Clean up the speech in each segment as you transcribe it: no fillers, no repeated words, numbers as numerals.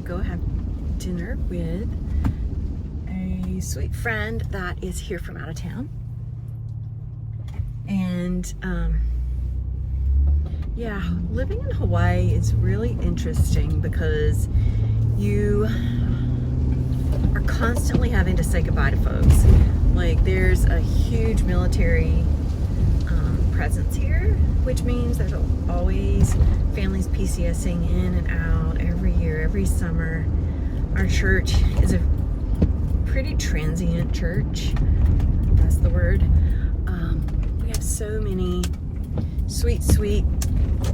go have dinner with a sweet friend that is here from out of town. And yeah, living in Hawaii is really interesting because you are constantly having to say goodbye to folks. Like, there's a huge military presence here, which means there's always families PCSing in and out every year, every summer. Our church is a pretty transient church. That's the word. We have so many sweet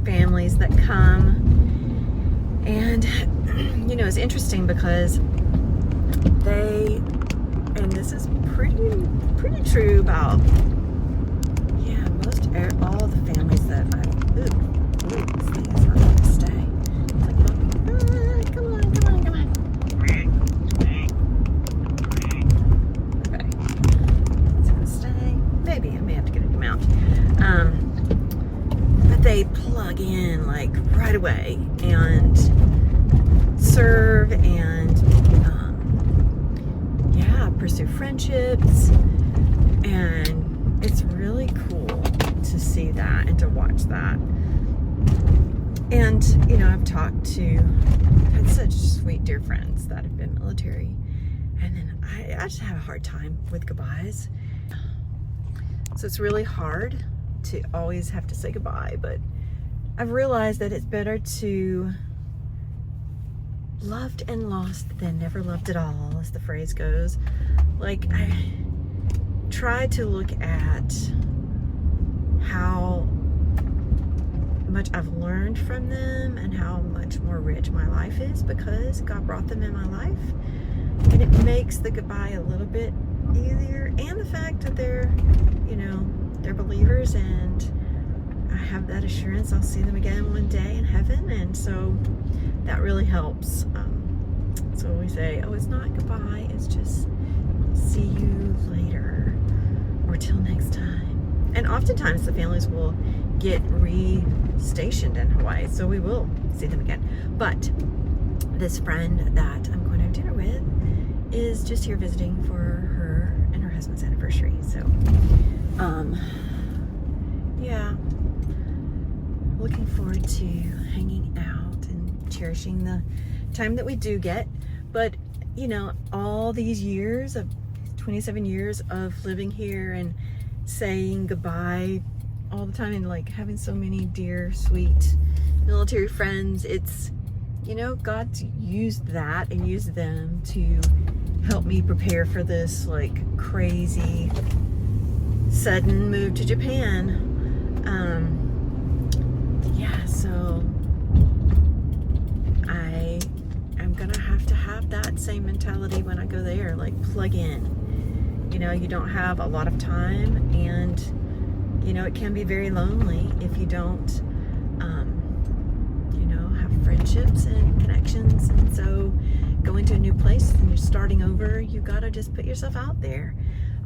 families that come, and you know, it's interesting because they, and this is pretty true about all the families that this thing is not going to stay. It's like, come on. Okay, it's going to stay. Maybe I may have to get a new mount. But they plug in like right away and serve and pursue friendships, and it's really cool to see that and to watch that. And you know, I've had such sweet dear friends that have been military, and then I just have a hard time with goodbyes. So it's really hard to always have to say goodbye, but I've realized that it's better to loved and lost than never loved at all, as the phrase goes. Like, I try to look at how much I've learned from them and how much more rich my life is because God brought them in my life, and it makes the goodbye a little bit easier, and the fact that they're believers, and I have that assurance I'll see them again one day in heaven, and so that really helps. So we say, oh, it's not goodbye, it's just see you later or till next time. And oftentimes the families will get re-stationed in Hawaii, so we will see them again. But this friend that I'm going to have dinner with is just here visiting for her and her husband's anniversary. So yeah, looking forward to hanging out and cherishing the time that we do get. But you know, all these years of 27 years of living here and saying goodbye all the time, and like having so many dear sweet military friends, it's, you know, God's used that and used them to help me prepare for this like crazy sudden move to Japan. Yeah, so I am gonna have to have that same mentality when I go there, like plug in. You know, you don't have a lot of time, and you know, it can be very lonely if you don't you know, have friendships and connections. And so going to a new place and you're starting over, you gotta just put yourself out there.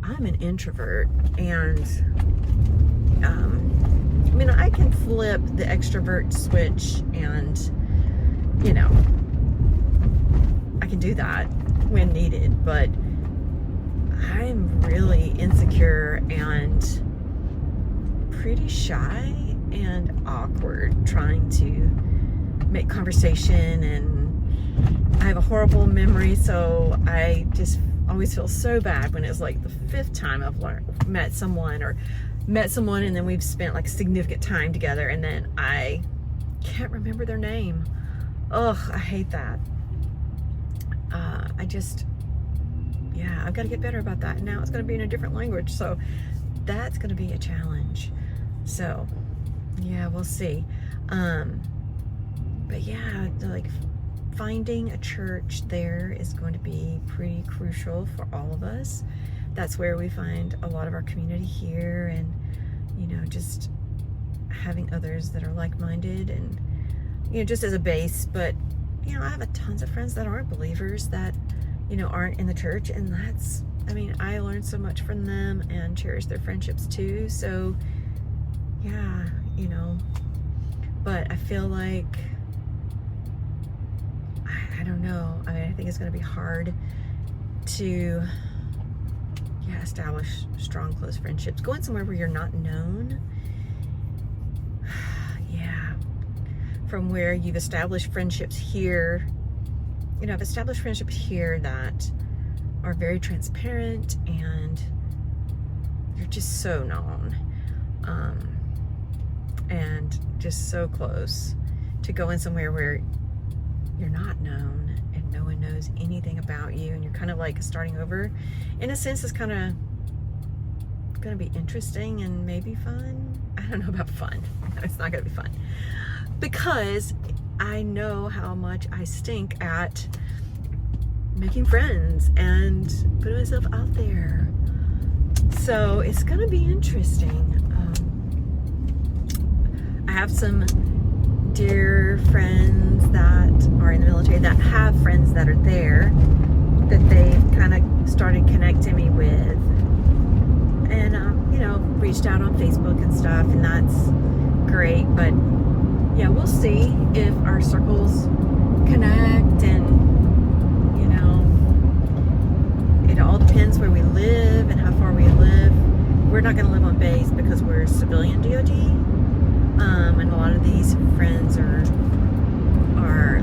I'm an introvert, and I mean, I can flip the extrovert switch, and you know, I can do that when needed, but I'm really insecure and pretty shy and awkward trying to make conversation, and I have a horrible memory, so I just always feel so bad when it's like the 5th time I've met someone and then we've spent like significant time together and then I can't remember their name. Ugh, I hate that. I've got to get better about that. Now it's going to be in a different language, so that's going to be a challenge. So yeah, we'll see. But yeah, like finding a church there is going to be pretty crucial for all of us. That's where we find a lot of our community here, and you know, just having others that are like-minded, and you know, just as a base. But you know, I have tons of friends that aren't believers, that you know, aren't in the church, and that's, I mean, I learned so much from them and cherish their friendships too. So yeah, you know, but I feel like I I don't know. I mean, I think it's going to be hard to establish strong, close friendships. Going somewhere where you're not known, from where you've established friendships here. I've established friendships here that are very transparent and you're just so known, and just so close. To go in somewhere where you're not known and no one knows anything about you and you're kind of like starting over, in a sense, it's kind of going to be interesting and maybe fun. I don't know about fun. It's not going to be fun because I know how much I stink at making friends and putting myself out there. So it's going to be interesting. I have some dear friends that are in the military that have friends that are there that they've kind of started connecting me with, and reached out on Facebook and stuff, and that's great. But yeah, we'll see if our circles connect, and it all depends where we live and how far we live. We're not going to live on base because we're civilian DOD, and a lot of these friends are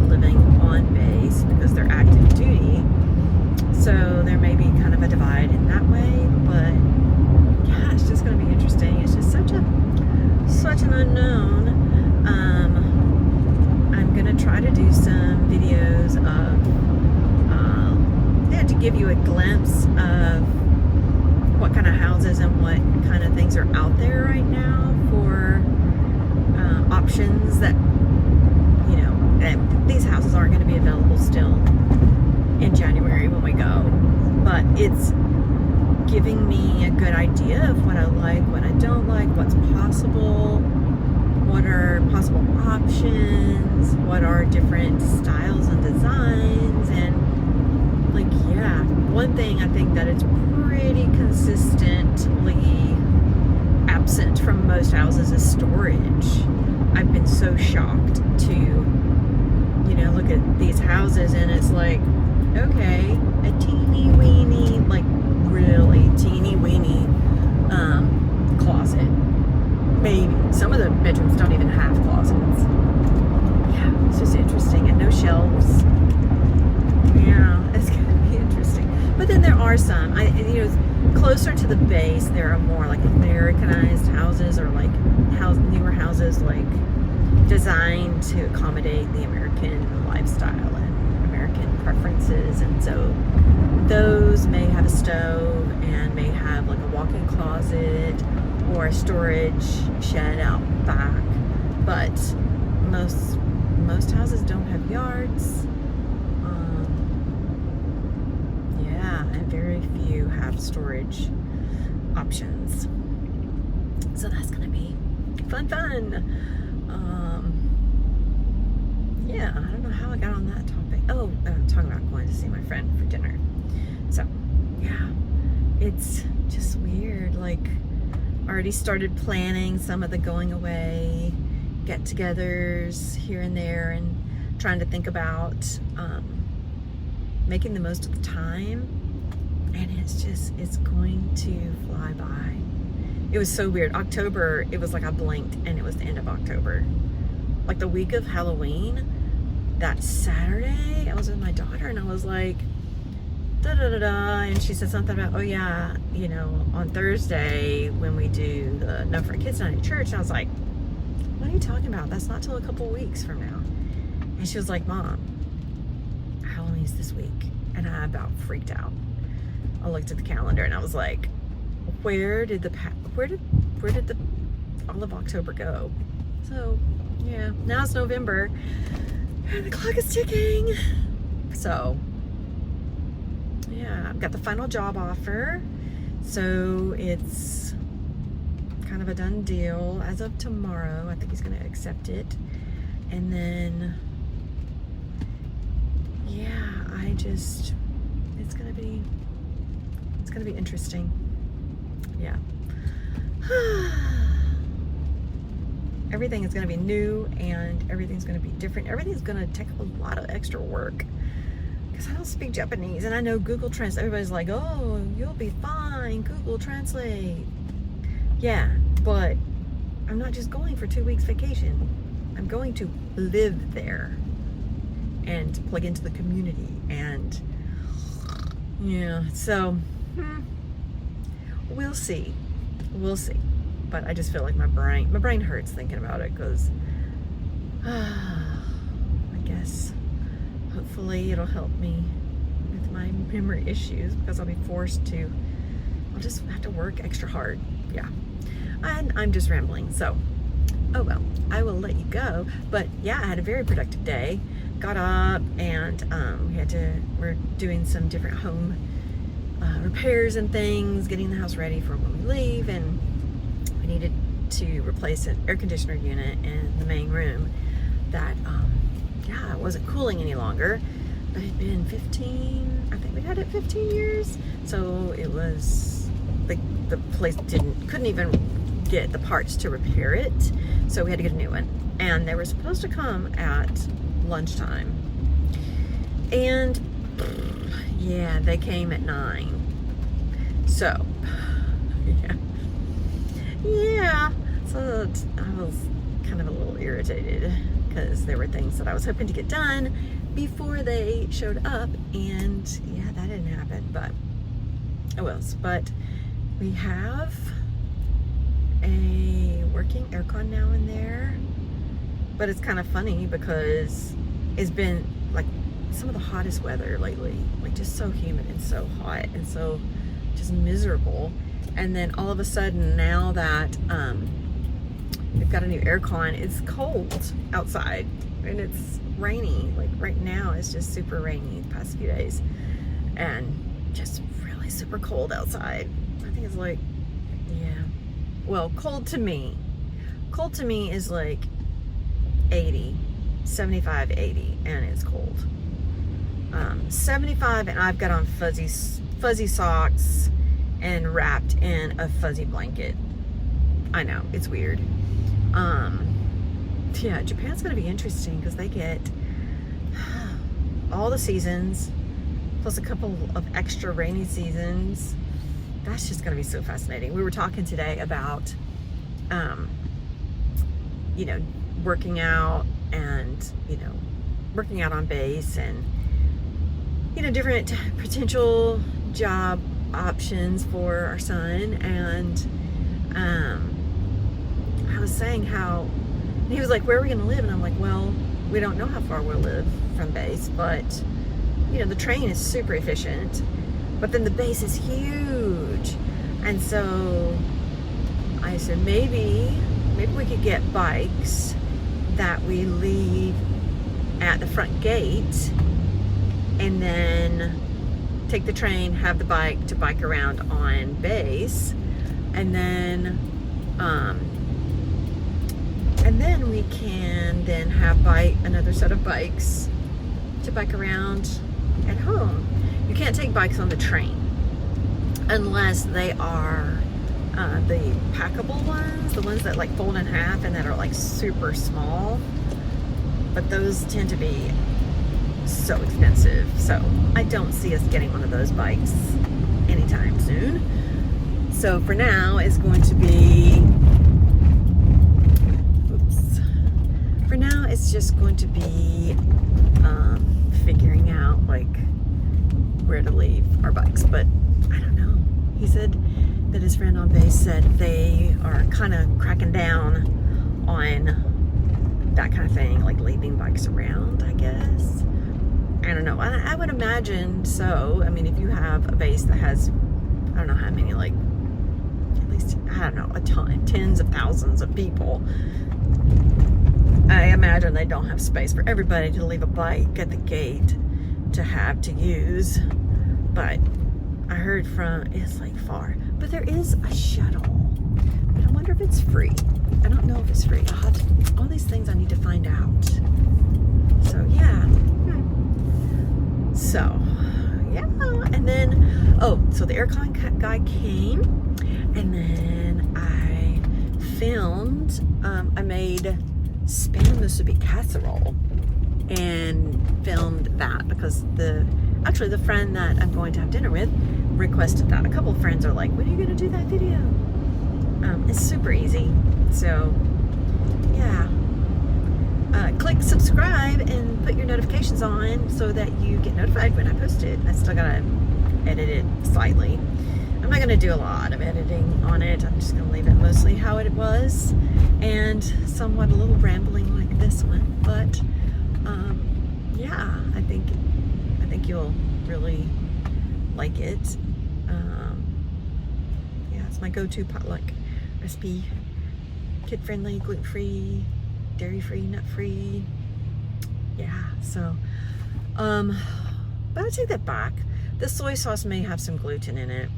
living on base because they're active duty. So there may be kind of a divide in that way, but yeah, it's just going to be interesting. It's just such an unknown. I'm going to try to do some videos of to give you a glimpse of what kind of houses and what kind of things are out there right now for options that, and these houses aren't going to be available still in January when we go, but it's giving me a good idea of what I like, what I don't like, what's possible, what are possible options, what are different styles and designs. And one thing I think that it's pretty consistently absent from most houses is storage. I've been so shocked to, look at these houses and it's like, okay, a teeny weeny, like really teeny weeny closet. Maybe. Some of the bedrooms don't even have closets. Yeah, it's just interesting. And no shelves. Yeah, it's going to be interesting. But then there are some, closer to the base, there are more like Americanized houses, or like newer houses, like designed to accommodate the American lifestyle and American preferences. And so those may have a stove and may have like a walk-in closet or a storage shed out back. But most houses don't have yards. And very few have storage options. So that's gonna be fun. Yeah, I don't know how I got on that topic. Oh, I'm talking about going to see my friend for dinner. So yeah, it's just weird. Like, already started planning some of the going away get-togethers here and there, and trying to think about making the most of the time. And it's going to fly by. It was so weird. October, it was like I blinked and it was the end of October. Like the week of Halloween, that Saturday, I was with my daughter and I was like, da-da-da-da, and she said something about, oh yeah, on Thursday when we do the No for Kids Night at church, and I was like, what are you talking about? That's not till a couple weeks from now. And she was like, Mom, Halloween's this week. And I about freaked out. I looked at the calendar and I was like, where did all of October go? So yeah, now it's November and the clock is ticking. So yeah, I've got the final job offer, so it's kind of a done deal as of tomorrow. I think he's going to accept it, and then yeah, it's going to be interesting. Yeah. Everything is going to be new and everything's going to be different. Everything's going to take a lot of extra work because I don't speak Japanese, and I know Google Translate. Everybody's like, oh, you'll be fine, Google Translate. Yeah, but I'm not just going for 2 weeks vacation. I'm going to live there and plug into the community, and yeah, so we'll see. But I just feel like my brain hurts thinking about it, because I guess hopefully it'll help me with my memory issues, because I'll just have to work extra hard. Yeah, and I'm just rambling, so oh well, I will let you go. But yeah, I had a very productive day. Got up, and we're doing some different home repairs and things, getting the house ready for when we leave, and we needed to replace an air conditioner unit in the main room that it wasn't cooling any longer. It had been 15, I think we had it 15 years, so it was like the place couldn't even get the parts to repair it, so we had to get a new one, and they were supposed to come at lunchtime, and yeah, they came at 9. So yeah, so I was kind of a little irritated, because there were things that I was hoping to get done before they showed up, and yeah, that didn't happen. But oh well. But we have a working aircon now in there, but it's kind of funny because it's been like some of the hottest weather lately, like just so humid and so hot and so just miserable. And then all of a sudden, now that we've got a new aircon, it's cold outside and it's rainy. Like right now it's just super rainy the past few days, and just really super cold outside. I think it's like, yeah, well, cold to me is like 80, 75, 80, and it's cold. 75, and I've got on fuzzy socks and wrapped in a fuzzy blanket. I know, it's weird. Yeah, Japan's gonna be interesting, because they get all the seasons plus a couple of extra rainy seasons. That's just gonna be so fascinating. We were talking today about working out, and working out on base, and different potential job options for our son. And I was saying how he was like, where are we gonna live? And I'm like, well, we don't know how far we'll live from base, but the train is super efficient, but then the base is huge. And so I said, maybe we could get bikes that we leave at the front gate, and then take the train, have the bike to bike around on base, and then we can then have another set of bikes to bike around at home. You can't take bikes on the train unless they are the packable ones, the ones that like fold in half and that are like super small, but those tend to be so expensive. So I don't see us getting one of those bikes anytime soon. So for now, it's going to be, for now it's just going to be figuring out like where to leave our bikes. But I don't know. He said that his friend on base said they are kind of cracking down on that kind of thing, like leaving bikes around, I guess. I don't know. I would imagine so. I mean, if you have a base that has, I don't know how many, like, at least, I don't know, a ton, tens of thousands of people, I imagine they don't have space for everybody to leave a bike at the gate to use. But I heard it's like far. But there is a shuttle. But I wonder if it's free. I don't know if it's free. All these things I need to find out. So, yeah. So, yeah, and then, so the aircon guy came, and then I filmed, I made spam musubi casserole, and filmed that because the Actually, the friend that I'm going to have dinner with requested that. A couple of friends are like, when are you going to do that video? It's super easy. So, yeah. Click subscribe and put your notifications on so that you get notified when I post it. I still gotta edit it slightly. I'm not gonna do a lot of editing on it. I'm just gonna leave it mostly how it was, and somewhat a little rambling like this one. But yeah, I think you'll really like it. Yeah, it's my go-to potluck recipe. Kid-friendly, gluten-free, dairy-free, nut-free. Yeah, so but I take that back. This soy sauce may have some gluten in it.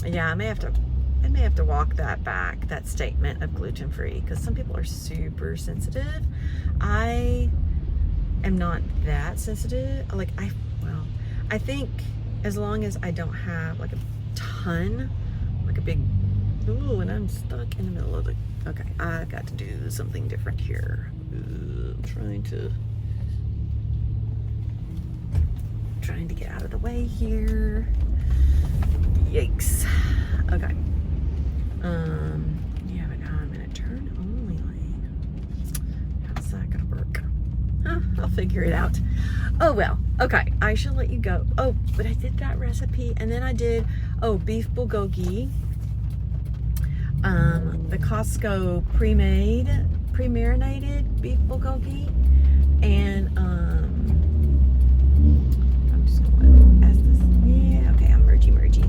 Yeah, I may have to walk that back, that statement of gluten-free, because some people are super sensitive. I am not that sensitive. Like, I think as long as I don't have like a ton, like a big, ooh, and I'm stuck in the middle of it. Okay, I've got to do something different here. I'm trying to get out of the way here. Yikes. Okay. Yeah, but now I'm in a turn only lane. How's that gonna work? I'll figure it out. Oh well. Okay, I shall let you go. Oh, but I did that recipe, and then I did beef bulgogi. The Costco pre-marinated beef bulgogi, and I'm just gonna ask this. Yeah, okay, I'm mergy.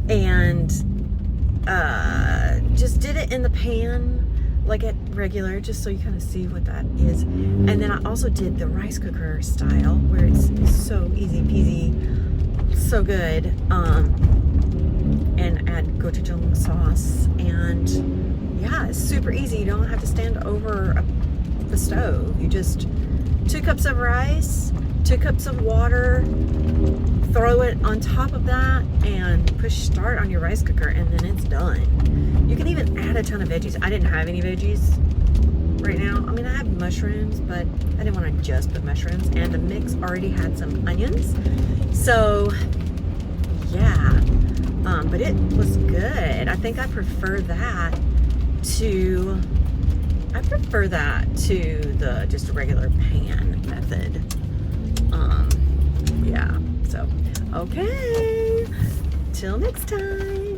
And just did it in the pan like at regular, just so you kind of see what that is. And then I also did the rice cooker style, where it's so easy peasy, so good. And add gochujang sauce, and yeah, it's super easy. You don't have to stand over the stove. You just 2 cups of rice, 2 cups of water, throw it on top of that, and push start on your rice cooker, and then it's done. You can even add a ton of veggies. I didn't have any veggies right now. I mean, I have mushrooms, but I didn't want to just put mushrooms, and the mix already had some onions. So yeah, but it was good. I think I prefer that to the just a regular pan method. Yeah, so okay, till next time.